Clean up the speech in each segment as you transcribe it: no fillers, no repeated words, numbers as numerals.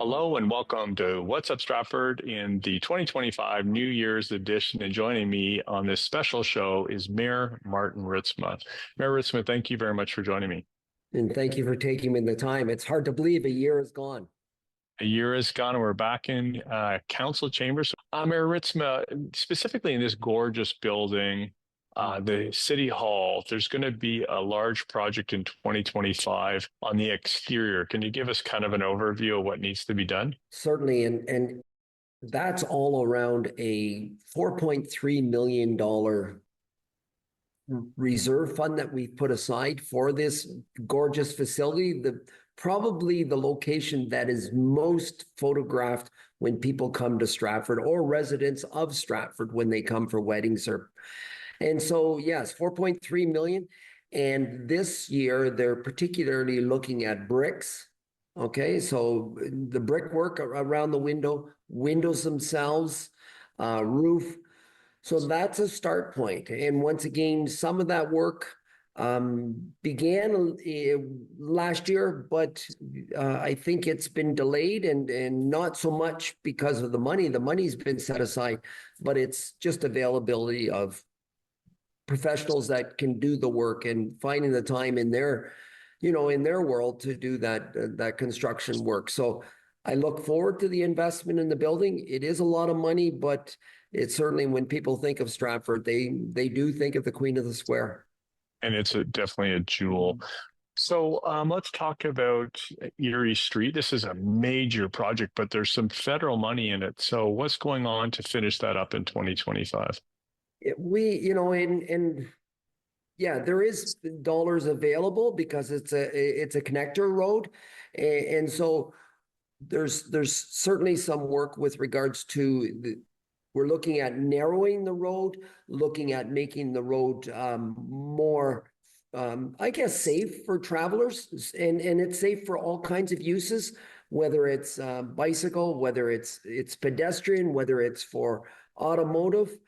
Hello and welcome to What's Up Stratford in the 2025 New Year's edition. And joining me on this special show is Mayor Martin Ritsma. Mayor Ritsma, thank you very much for joining me. And thank you for taking me the time. It's hard to believe a year is gone. A year is gone and we're back in council chambers. Mayor Ritsma, specifically in this gorgeous building, the City Hall, there's going to be a large project in 2025 on the exterior. Can you give us kind of an overview of what needs to be done? Certainly, and that's all around a $4.3 million reserve fund that we've put aside for this gorgeous facility. Probably the location that is most photographed when people come to Stratford, or residents of Stratford when they come for weddings. And so, yes, 4.3 million. And this year, they're particularly looking at bricks. Okay, so the brickwork around the windows themselves, roof. So that's a start point. And once again, some of that work began last year, but I think it's been delayed and not so much because of the money. The money's been set aside, but it's just availability of professionals that can do the work and finding the time in their world to do that construction work. So I look forward to the investment in the building. It is a lot of money, but it's certainly, when people think of Stratford, they do think of the Queen of the Square. And it's definitely a jewel. So let's talk about Erie Street. This is a major project, but there's some federal money in it. So what's going on to finish that up in 2025? There is dollars available because it's a connector road, and so there's certainly some work with regards to we're looking at narrowing the road, looking at making the road more, I guess, safe for travelers, and it's safe for all kinds of uses, whether it's bicycle, whether it's pedestrian, whether it's for automotive.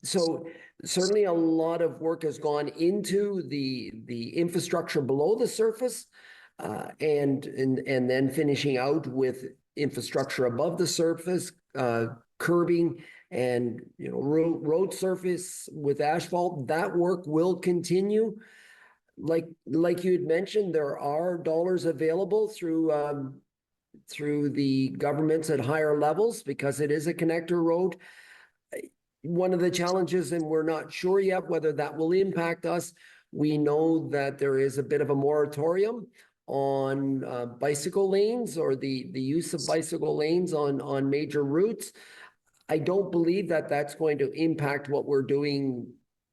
So certainly a lot of work has gone into the infrastructure below the surface, and then finishing out with infrastructure above the surface, curbing and road surface with asphalt. That work will continue. Like you had mentioned, there are dollars available through the governments at higher levels because it is a connector road. One of the challenges, and we're not sure yet whether that will impact us, we know that there is a bit of a moratorium on bicycle lanes, or the use of bicycle lanes on major routes. I don't believe that that's going to impact what we're doing,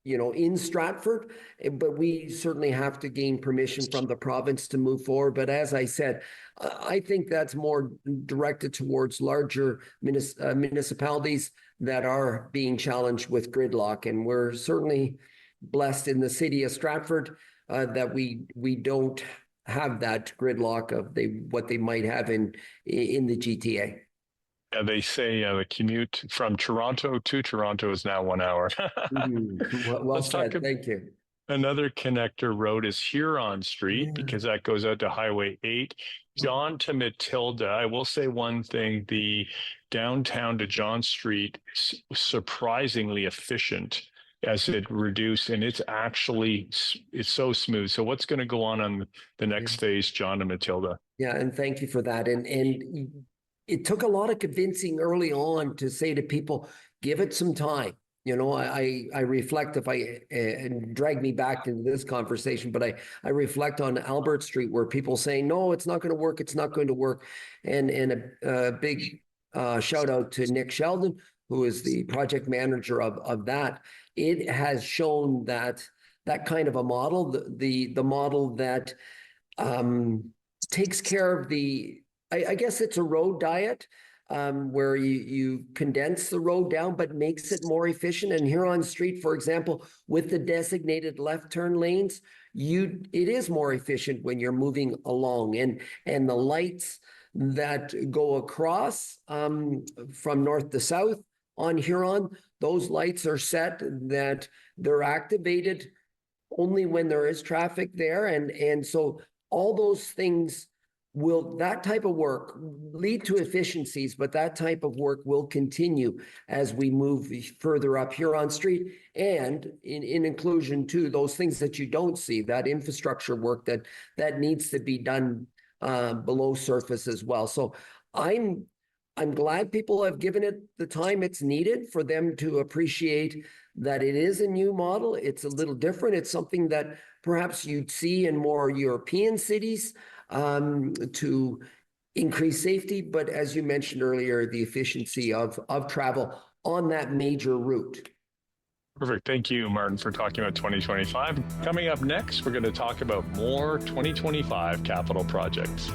in Stratford, but we certainly have to gain permission from the province to move forward. But as I said, I think that's more directed towards larger municipalities that are being challenged with gridlock. And we're certainly blessed in the city of Stratford that we don't have that gridlock of what they might have in the GTA. They say the commute from Toronto to Toronto is now 1 hour. Well said. Thank you. Another connector road is Huron Street, because that goes out to Highway 8. John to Matilda. I will say one thing, the downtown to John Street is surprisingly efficient as it reduced, and it's so smooth. So what's going to go on the next phase, John to Matilda? Yeah, and thank you for that. And it took a lot of convincing early on to say to people, give it some time. I reflect, if and drag me back into this conversation, but I reflect on Albert Street, where people saying, no, it's not going to work. It's not going to work. And a big shout out to Nick Sheldon, who is the project manager of that. It has shown that kind of a model, the model that takes care of I guess it's a road diet, where you condense the road down but makes it more efficient. And here on Street, for example, with the designated left turn lanes, it is more efficient when you're moving along. And the lights that go across from north to south on Huron, those lights are set that they're activated only when there is traffic there. And so all those things will that type of work lead to efficiencies, but that type of work will continue as we move further up Huron Street, and in inclusion to those things that you don't see, that infrastructure work that needs to be done below surface as well. So I'm glad people have given it the time it's needed for them to appreciate that it is a new model. It's a little different. It's something that perhaps you'd see in more European cities to increase safety, but as you mentioned earlier, the efficiency of travel on that major route. Perfect. Thank you, Martin, for talking about 2025. Coming up next, we're going to talk about more 2025 capital projects.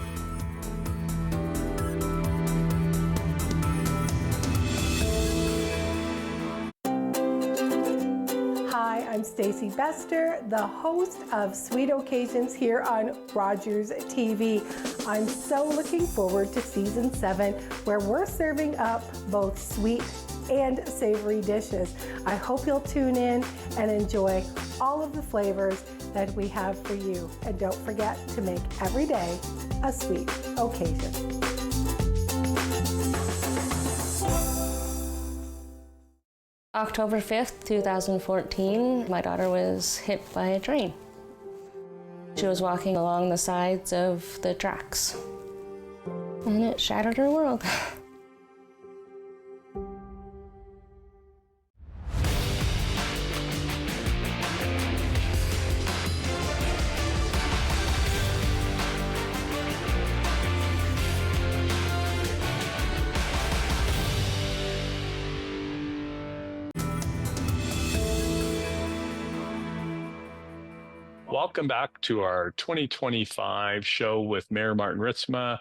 Hi, I'm Stacey Bester, the host of Sweet Occasions here on Rogers TV. I'm so looking forward to season 7, where we're serving up both sweet and savory dishes. I hope you'll tune in and enjoy all of the flavors that we have for you. And don't forget to make every day a sweet occasion. October 5th, 2014, my daughter was hit by a train. She was walking along the sides of the tracks, and it shattered her world. Welcome back to our 2025 show with Mayor Martin Ritsma.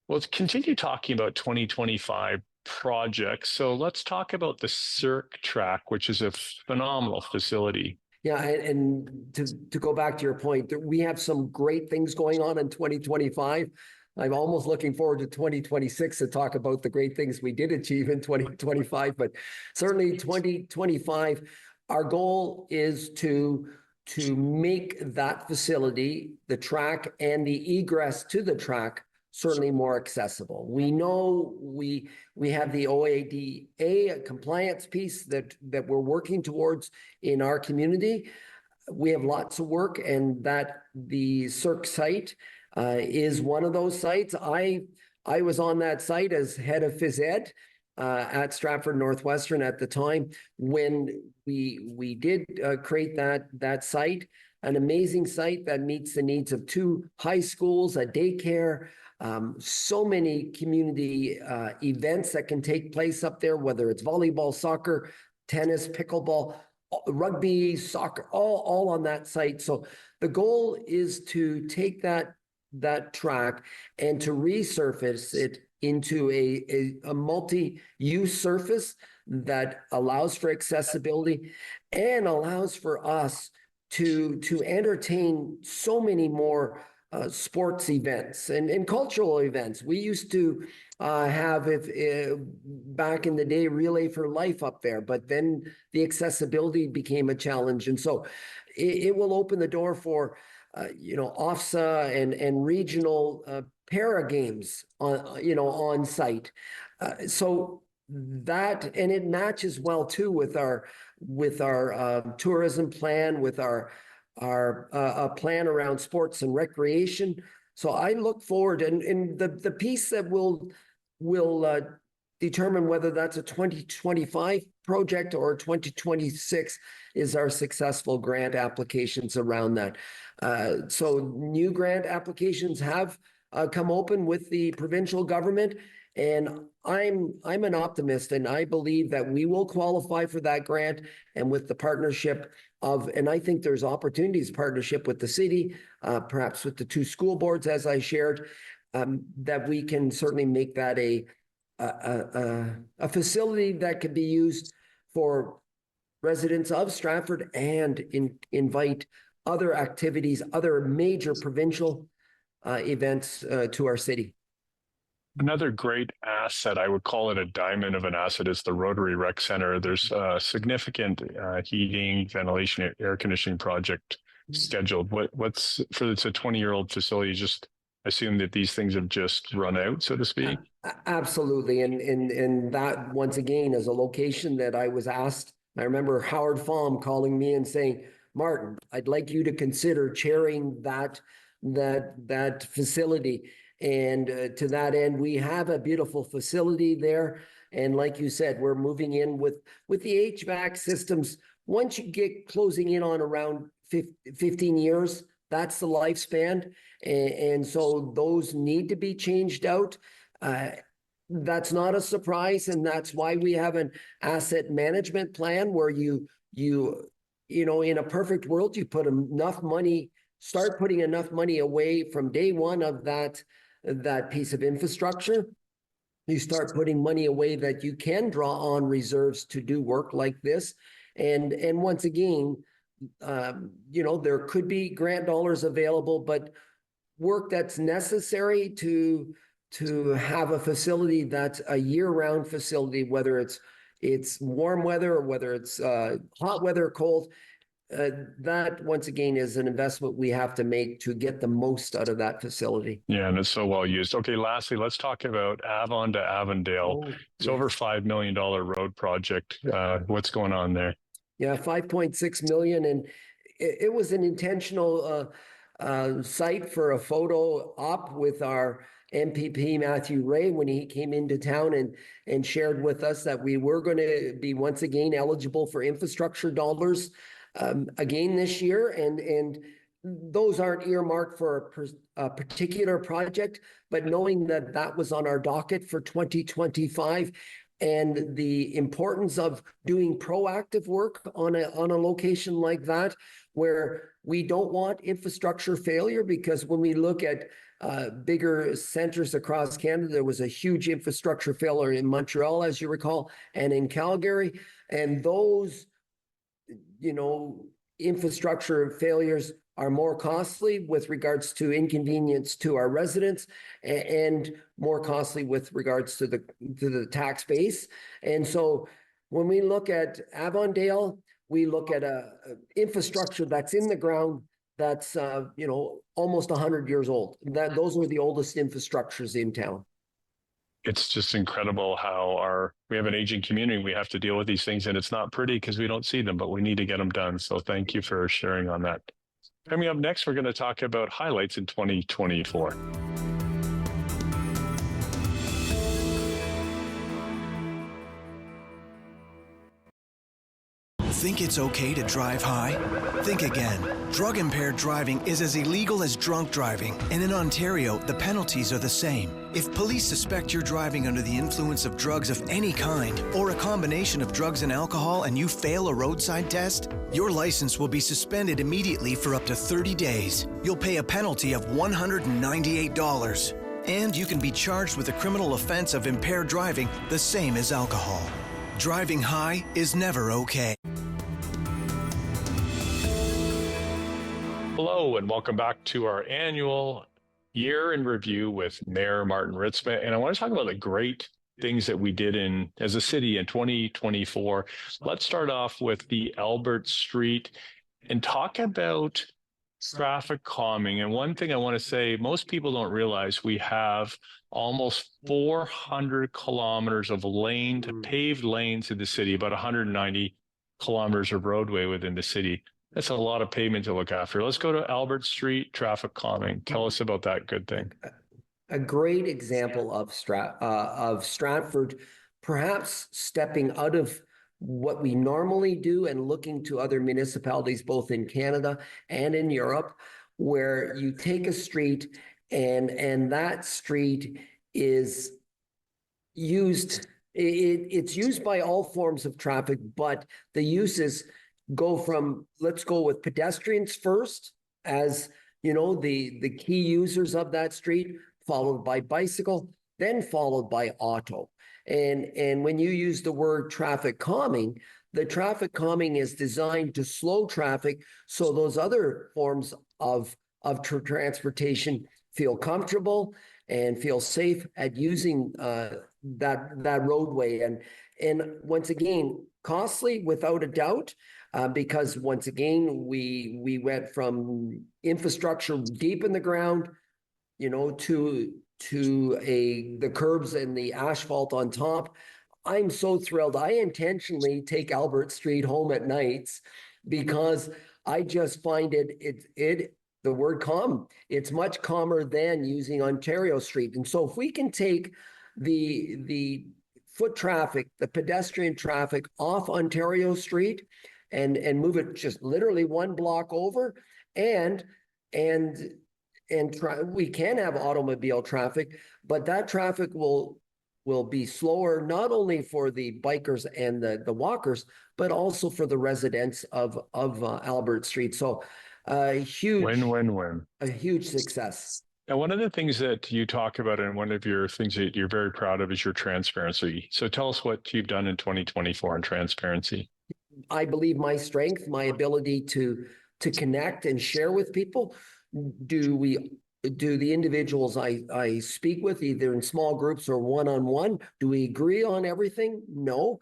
We'll continue talking about 2025 projects. So let's talk about the Cirque track, which is a phenomenal facility. Yeah, and to go back to your point, we have some great things going on in 2025. I'm almost looking forward to 2026 to talk about the great things we did achieve in 2025, but certainly 2025, our goal is to make that facility, the track and the egress to the track, certainly more accessible. We know we have the OADA compliance piece that we're working towards in our community. We have lots of work, and that the Cirque site is one of those sites. I was on that site as head of phys ed at Stratford Northwestern at the time when we did create that site, an amazing site that meets the needs of 2 high schools, a daycare, so many community events that can take place up there, whether it's volleyball, soccer, tennis, pickleball, rugby, soccer, all on that site. So the goal is to take that track and to resurface it into a multi-use surface that allows for accessibility and allows for us to entertain so many more sports events and cultural events. We used to have, back in the day, Relay for Life up there, but then the accessibility became a challenge. And so it will open the door for OFSA and regional para games on site. So that, and it matches well too with our tourism plan, with our plan around sports and recreation. So I look forward, and the piece that will determine whether that's a 2025 project or 2026 is our successful grant applications around that. So new grant applications have come open with the provincial government, and I'm an optimist, and I believe that we will qualify for that grant, and with the partnership and I think there's opportunities, partnership with the city, perhaps with the 2 school boards, as I shared, that we can certainly make that a facility that could be used for residents of Stratford and invite other activities, other major provincial events to our city. Another great asset, I would call it a diamond of an asset, is the Rotary Rec Center. There's a significant heating, ventilation, air conditioning project scheduled. It's a 20-year-old facility, just assume that these things have just run out, so to speak? Absolutely. And that, once again, is a location that I was asked. I remember Howard Fahm calling me and saying, Martin, I'd like you to consider chairing that facility. And to that end, we have a beautiful facility there. And like you said, we're moving in with the HVAC systems. Once you get closing in on around 15 years, that's the lifespan. And so those need to be changed out. That's not a surprise, and that's why we have an asset management plan where you know, in a perfect world, you put enough money, start putting enough money away from day one of that piece of infrastructure. You start putting money away that you can draw on reserves to do work like this. And once again, you know, there could be grant dollars available, but work that's necessary to have a facility that's a year-round facility, whether it's warm weather or whether it's hot weather or cold. That, once again, is an investment we have to make to get the most out of that facility. Yeah, and it's so well used. Okay, lastly, let's talk about Avon to Avondale. It's over $5 million road project. What's going on there? Yeah, 5.6 million, and it was an intentional site for a photo op with our MPP Matthew Ray when he came into town and shared with us that we were going to be once again eligible for infrastructure dollars again this year, and those aren't earmarked for a particular project, but knowing that that was on our docket for 2025 and the importance of doing proactive work on a location like that, where we don't want infrastructure failure, because when we look at bigger centers across Canada, there was a huge infrastructure failure in Montreal, as you recall, and in Calgary, and those, you know, infrastructure failures are more costly with regards to inconvenience to our residents and more costly with regards to the tax base. And so when we look at Avondale, we look at a infrastructure that's in the ground that's you know, almost 100 years old. Those are the oldest infrastructures in town. It's just incredible how we have an aging community. We have to deal with these things, and it's not pretty because we don't see them, but we need to get them done. So thank you for sharing on that. Coming up next, we're going to talk about highlights in 2024. Think it's okay to drive high? Think again. Drug-impaired driving is as illegal as drunk driving, and in Ontario, the penalties are the same. If police suspect you're driving under the influence of drugs of any kind, or a combination of drugs and alcohol, and you fail a roadside test, your license will be suspended immediately for up to 30 days. You'll pay a penalty of $198. And you can be charged with a criminal offense of impaired driving, the same as alcohol. Driving high is never okay. Hello, and welcome back to our annual year in review with Mayor Martin Ritsma. And I want to talk about the great things that we did as a city in 2024. Let's start off with the Albert Street and talk about traffic calming. And one thing I want to say, most people don't realize we have almost 400 kilometers of paved lanes in the city, about 190 kilometers of roadway within the city. That's a lot of pavement to look after. Let's go to Albert Street traffic calming. Tell us about that good thing. A great example of Stratford, perhaps stepping out of what we normally do and looking to other municipalities, both in Canada and in Europe, where you take a street and that street is used. It's used by all forms of traffic, but the uses go from, let's go with pedestrians first, as you know, the key users of that street, followed by bicycle, then followed by auto. And when you use the word traffic calming, the traffic calming is designed to slow traffic so those other forms of transportation feel comfortable and feel safe at using that roadway. And once again, costly without a doubt, because once again, we went from infrastructure deep in the ground, to the curbs and the asphalt on top. I'm so thrilled. I intentionally take Albert Street home at nights because I just find the word calm, it's much calmer than using Ontario Street. And so if we can take the foot traffic, the pedestrian traffic off Ontario Street and move it just literally one block over, and we can have automobile traffic, but that traffic will be slower, not only for the bikers and the walkers, but also for the residents of Albert Street. So a huge success. Now, one of the things that you talk about and one of your things that you're very proud of is your transparency. So tell us what you've done in 2024 in transparency. I believe my strength, my ability to connect and share with people. Do the individuals I speak with, either in small groups or one-on-one, do we agree on everything? No.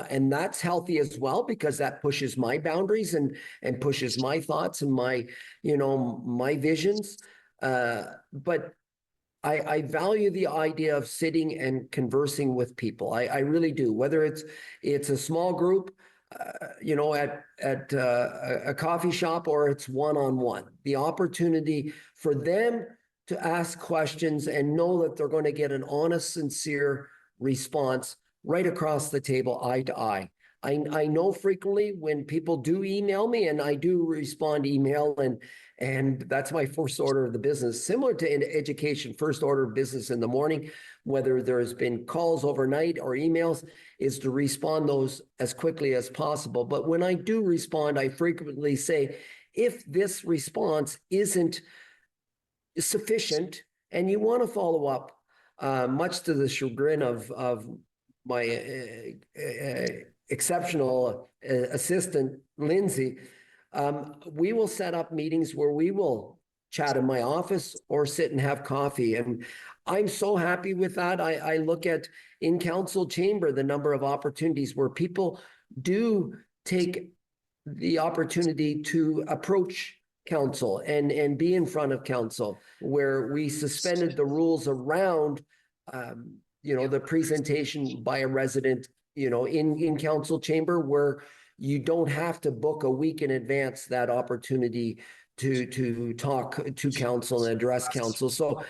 And that's healthy as well, because that pushes my boundaries and pushes my thoughts and my visions. But I value the idea of sitting and conversing with people. I really do, whether it's a small group, at a coffee shop, or it's one-on-one. The opportunity for them to ask questions and know that they're going to get an honest, sincere response right across the table, eye to eye. I know frequently when people do email me, and I do respond email, and that's my first order of the business. Similar to in education, first order of business in the morning, whether there's been calls overnight or emails, is to respond those as quickly as possible. But when I do respond, I frequently say, if this response isn't sufficient and you want to follow up, much to the chagrin of my exceptional assistant, Lindsay, we will set up meetings where we will chat in my office or sit and have coffee. And I'm so happy with that. I look at in council chamber the number of opportunities where people do take the opportunity to approach council and be in front of council, where we suspended the rules around the presentation by a resident in council chamber, where you don't have to book a week in advance that opportunity to talk to council and address council. So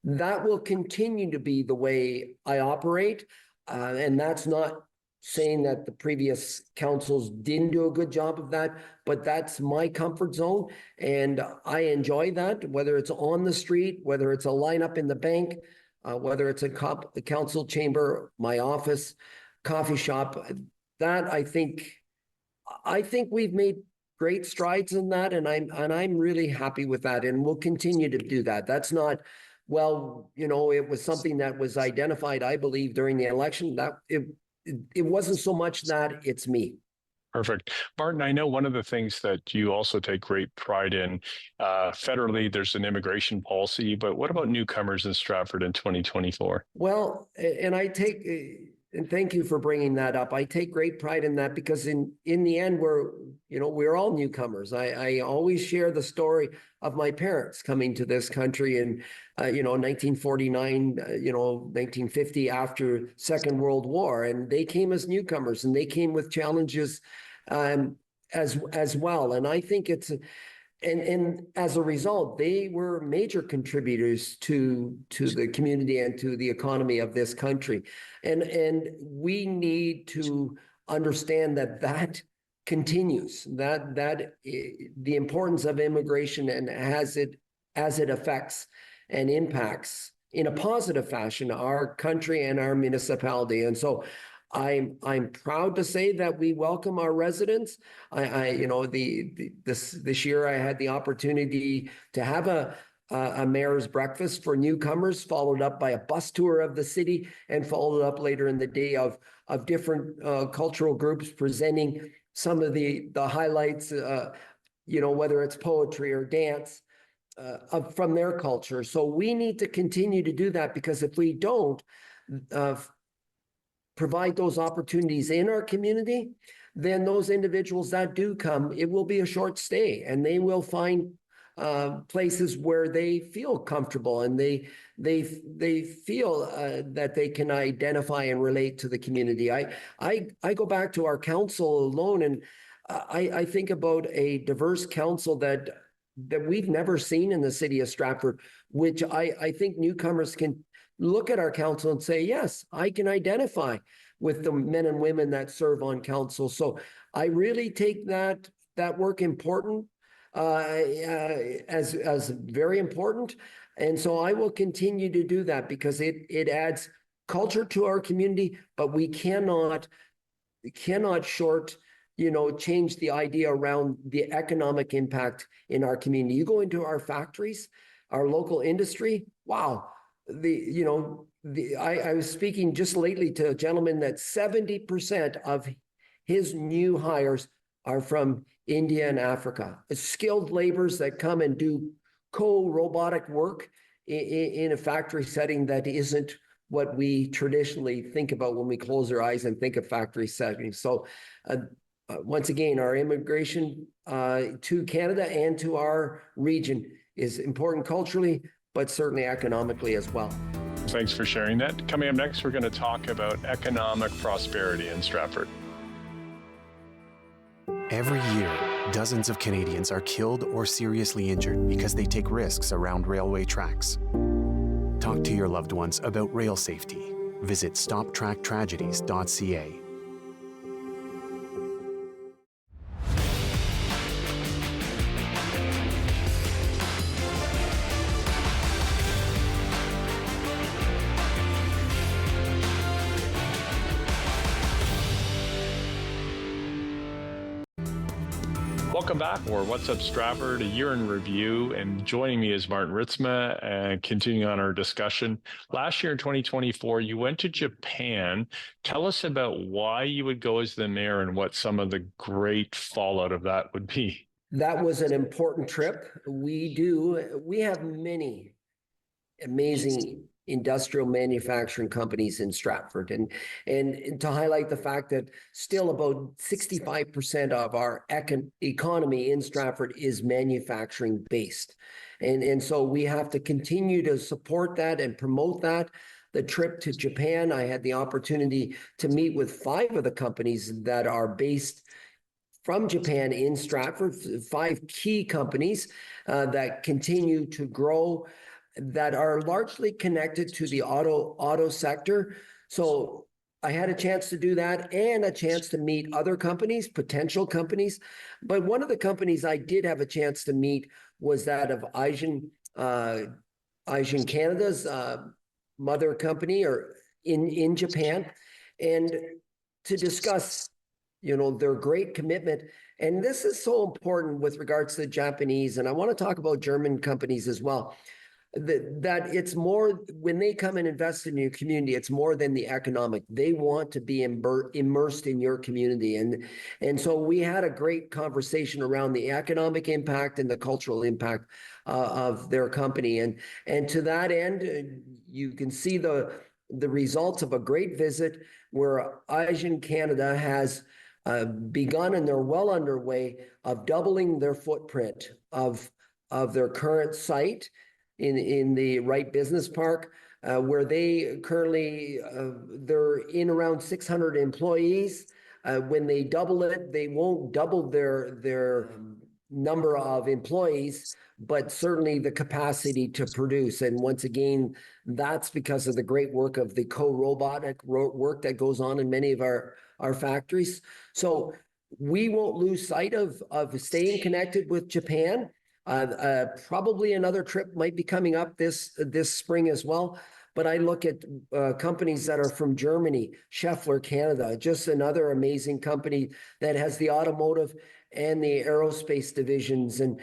that will continue to be the way I operate. And that's not saying that the previous councils didn't do a good job of that, but that's my comfort zone. And I enjoy that, whether it's on the street, whether it's a lineup in the bank, whether it's a council chamber, my office, coffee shop. That I think we've made great strides in that, and I'm really happy with that, and we'll continue to do that. That's not, it was something that was identified, I believe, during the election. That it wasn't so much that, it's me. Perfect. Martin, I know one of the things that you also take great pride in, federally, there's an immigration policy, but what about newcomers in Stratford in 2024? Well, and and thank you for bringing that up. I take great pride in that, because in the end, we're all newcomers. I always share the story of my parents coming to this country in 1949, 1950, after Second World War, and they came as newcomers, and they came with challenges as well. And I think and as a result, they were major contributors to the community and to the economy of this country. And we need to understand that continues, that the importance of immigration, and as it affects and impacts in a positive fashion our country and our municipality. And so I'm proud to say that we welcome our residents. This year I had the opportunity to have a mayor's breakfast for newcomers, followed up by a bus tour of the city, and followed up later in the day of different cultural groups presenting some of the highlights, whether it's poetry or dance from their culture. So we need to continue to do that, because if we don't provide those opportunities in our community, then those individuals that do come, it will be a short stay, and they will find places where they feel comfortable and they feel that they can identify and relate to the community. I go back to our council alone, and I think about a diverse council that we've never seen in the city of Stratford, which I think newcomers can look at our council and say, yes, I can identify with the men and women that serve on council. So I really take that work important as very important. And so I will continue to do that because it adds culture to our community, but we cannot change the idea around the economic impact in our community. You go into our factories, our local industry, wow. I was speaking just lately to a gentleman that 70% of his new hires are from India and Africa. It's skilled laborers that come and do robotic work in a factory setting that isn't what we traditionally think about when we close our eyes and think of factory settings. So once again, our immigration to Canada and to our region is important culturally, but certainly economically as well. Thanks for sharing that. Coming up next, we're going to talk about economic prosperity in Stratford. Every year, dozens of Canadians are killed or seriously injured because they take risks around railway tracks. Talk to your loved ones about rail safety. Visit stoptracktragedies.ca. Welcome back, or What's Up Stratford, a year in review, and joining me is Martin Ritsma, and continuing on our discussion. Last year in 2024, you went to Japan. Tell us about why you would go as the mayor and what some of the great fallout of that would be. That was an important trip. We have many amazing industrial manufacturing companies in Stratford, and to highlight the fact that still about 65% of our economy in Stratford is manufacturing based, and so we have to continue to support that and promote that. The trip to Japan, I had the opportunity to meet with 5 of the companies that are based from Japan in Stratford, 5 key companies that continue to grow, that are largely connected to the auto sector. So I had a chance to do that and a chance to meet other companies, potential companies. But one of the companies I did have a chance to meet was that of Aisin Canada's mother company, or in Japan, and to discuss their great commitment. And this is so important with regards to the Japanese, and I want to talk about German companies as well. That it's more, when they come and invest in your community, it's more than the economic. They want to be immersed in your community. And so we had a great conversation around the economic impact and the cultural impact of their company. And to that end, you can see the results of a great visit where Aisin Canada has begun, and they're well underway, of doubling their footprint of their current site in the Wright Business Park, where they currently, they're in around 600 employees. When they double it, they won't double their number of employees, but certainly the capacity to produce. And once again, that's because of the great work of the robotic work that goes on in many of our factories. So we won't lose sight of staying connected with Japan. Probably another trip might be coming up this spring as well. But I look at companies that are from Germany, Schaeffler Canada, just another amazing company that has the automotive and the aerospace divisions, and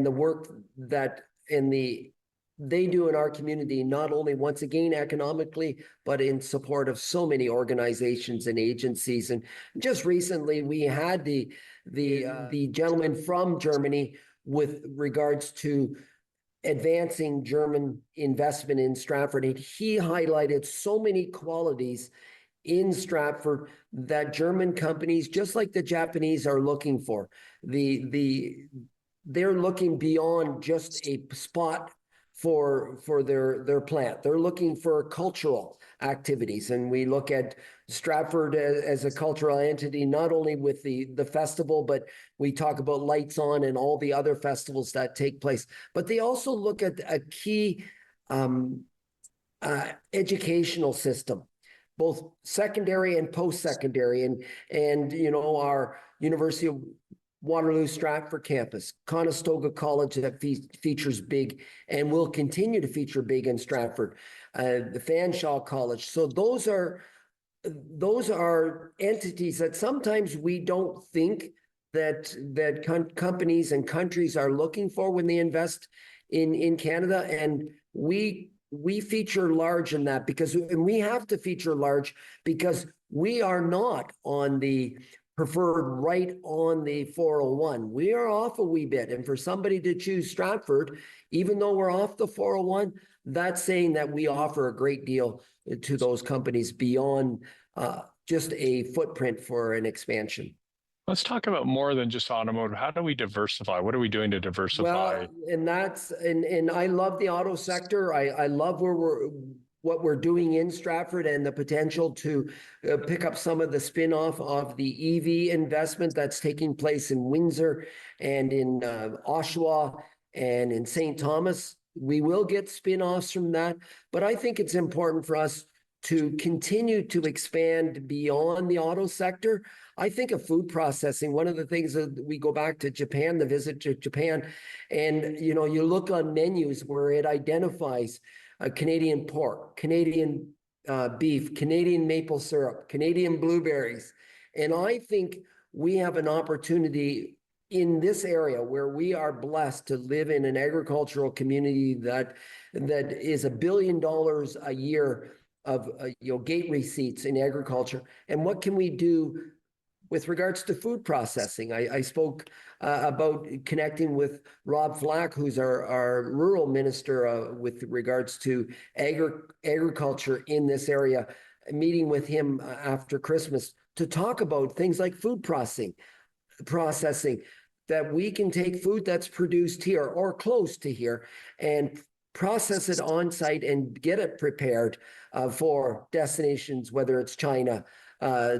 the work that they do in our community, not only once again economically, but in support of so many organizations and agencies. And just recently, we had the gentleman from Germany with regards to advancing German investment in Stratford. And he highlighted so many qualities in Stratford that German companies, just like the Japanese, are looking for. The they're looking beyond just a spot for their plant. They're looking for cultural activities, and we look at Stratford as a cultural entity, not only with the festival, but we talk about Lights On and all the other festivals that take place. But they also look at a key educational system, both secondary and post-secondary, and you know, our University of Waterloo Stratford campus, Conestoga College that features big and will continue to feature big in Stratford, the Fanshawe College. So those are entities that sometimes we don't think that companies and countries are looking for when they invest in Canada, and we feature large in that and we have to feature large because we are not on the preferred right on the 401. We are off a wee bit. And for somebody to choose Stratford, even though we're off the 401, that's saying that we offer a great deal to those companies beyond just a footprint for an expansion. Let's talk about more than just automotive. How do we diversify? What are we doing to diversify? Well, and I love the auto sector. I love what we're doing in Stratford and the potential to pick up some of the spin-off of the EV investment that's taking place in Windsor and in Oshawa and in St. Thomas. We will get spin-offs from that, but I think it's important for us to continue to expand beyond the auto sector. I think of food processing. One of the things that we go back to Japan, the visit to Japan, and you know, you look on menus where it identifies Canadian pork, Canadian beef, Canadian maple syrup, Canadian blueberries. And I think we have an opportunity in this area where we are blessed to live in an agricultural community that is $1 billion a year of gate receipts in agriculture. And what can we do with regards to food processing? I spoke about connecting with Rob Flack, who's our rural minister with regards to agriculture in this area, meeting with him after Christmas to talk about things like food processing, that we can take food that's produced here or close to here and process it on site and get it prepared for destinations, whether it's China,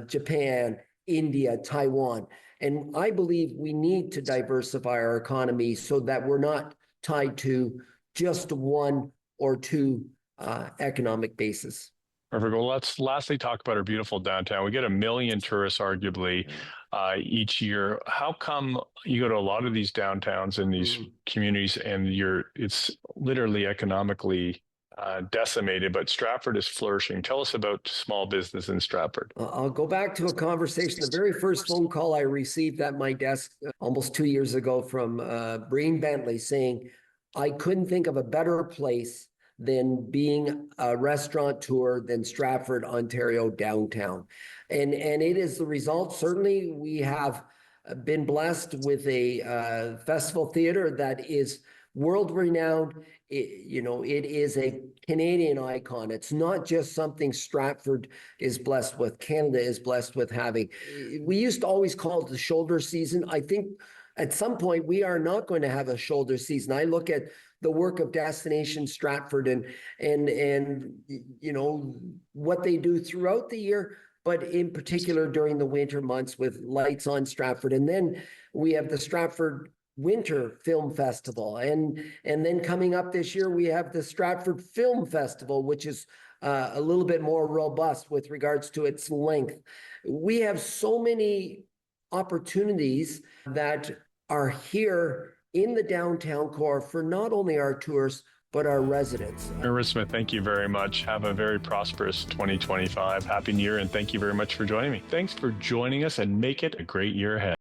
Japan, India, Taiwan. And I believe we need to diversify our economy so that we're not tied to just one or two economic bases. Perfect. Well, let's lastly talk about our beautiful downtown. We get 1 million tourists, arguably, each year. How come you go to a lot of these downtowns in these communities and it's literally economically decimated, but Stratford is flourishing? Tell us about small business in Stratford. I'll go back to a conversation. The very first phone call I received at my desk almost 2 years ago from Breen Bentley saying, I couldn't think of a better place than being a restaurateur than Stratford, Ontario downtown. And it is the result. Certainly we have been blessed with a festival theater that is world-renowned. It is a Canadian icon. It's not just something Stratford is blessed with, Canada is blessed with having. We used to always call it the shoulder season. I think at some point we are not going to have a shoulder season. I look at the work of Destination Stratford and what they do throughout the year, but in particular during the winter months with Lights On Stratford. And then we have the Stratford Winter Film Festival. And then coming up this year, we have the Stratford Film Festival, which is a little bit more robust with regards to its length. We have so many opportunities that are here in the downtown core for not only our tourists, but our residents. Ritsma, thank you very much. Have a very prosperous 2025. Happy New Year, and thank you very much for joining me. Thanks for joining us, and make it a great year ahead.